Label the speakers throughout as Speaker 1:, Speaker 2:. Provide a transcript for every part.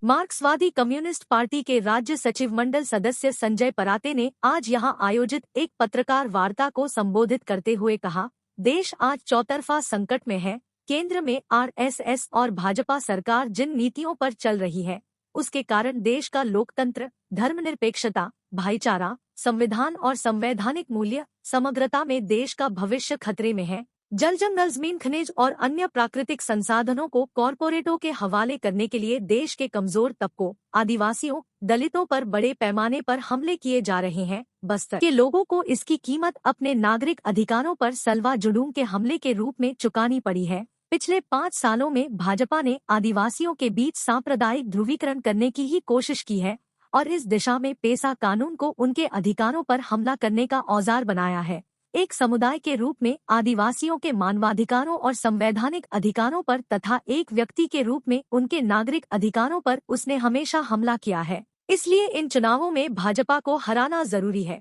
Speaker 1: मार्क्सवादी communist party के राज्य सचिव मंडल सदस्य संजय पराते ने आज यहां आयोजित एक पत्रकार वार्ता को संबोधित करते हुए कहा, देश आज चौतरफा संकट में है। केंद्र में आरएसएस और भाजपा सरकार जिन नीतियों पर चल रही है, उसके कारण देश का लोकतंत्र, धर्मनिरपेक्षता, भाईचारा, संविधान और संवैधानिक मूल्य, समग्रता में देश का भविष्य खतरे में है। जल जंगल, जमीन, खनिज और अन्य प्राकृतिक संसाधनों को कॉरपोरेटों के हवाले करने के लिए देश के कमजोर तबकों, आदिवासियों, दलितों पर बड़े पैमाने पर हमले किए जा रहे हैं। बस्तर के लोगों को इसकी कीमत अपने नागरिक अधिकारों पर सलवा जुलूम के हमले के रूप में चुकानी पड़ी है। पिछले 5 सालों में भाजपा ने आदिवासियों के बीच सांप्रदायिक ध्रुवीकरण करने की ही कोशिश की है और इस दिशा में पेसा कानून को उनके अधिकारों पर हमला करने का औजार बनाया है। एक समुदाय के रूप में आदिवासियों के मानवाधिकारों और संवैधानिक अधिकारों पर तथा एक व्यक्ति के रूप में उनके नागरिक अधिकारों पर उसने हमेशा हमला किया है। इसलिए इन चुनावों में भाजपा को हराना जरूरी है।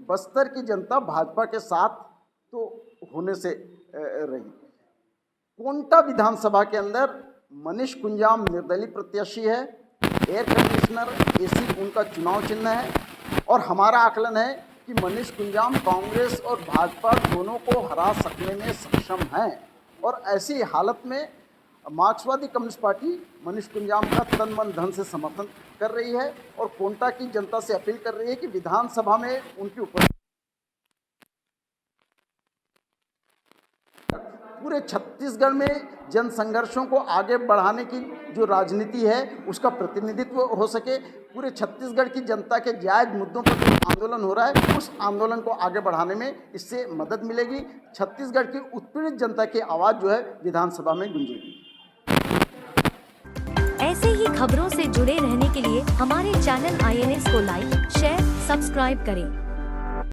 Speaker 2: बस्तर की जनता भाजपा के साथ तो होने से रही। कोंटा विधानसभा के अंदर मनीष कुंजाम निर्दलीय प्रत्याशी है। एयर कंडीशनर एसी उनका चुनाव चिन्ह है और हमारा आकलन है कि मनीष कुंजाम कांग्रेस और भाजपा दोनों को हरा सकने में सक्षम हैं और ऐसी हालत में मार्क्सवादी कम्युनिस्ट पार्टी मनीष कुंजाम का तन मन धन से समर्थन कर रही है और कोंटा की जनता से अपील कर रही है कि विधानसभा में उनकी उपस्थिति पूरे छत्तीसगढ़ में जन संघर्षों को आगे बढ़ाने की जो राजनीति है उसका प्रतिनिधित्व हो सके। पूरे छत्तीसगढ़ की जनता के जायज़ मुद्दों पर जो आंदोलन हो रहा है उस आंदोलन को आगे बढ़ाने में इससे मदद मिलेगी। छत्तीसगढ़ की उत्पीड़ित जनता की आवाज़ जो है विधानसभा में गूंजेगी।
Speaker 1: ऐसे ही खबरों से जुड़े रहने के लिए हमारे चैनल INS को लाइक, शेयर, सब्सक्राइब करें।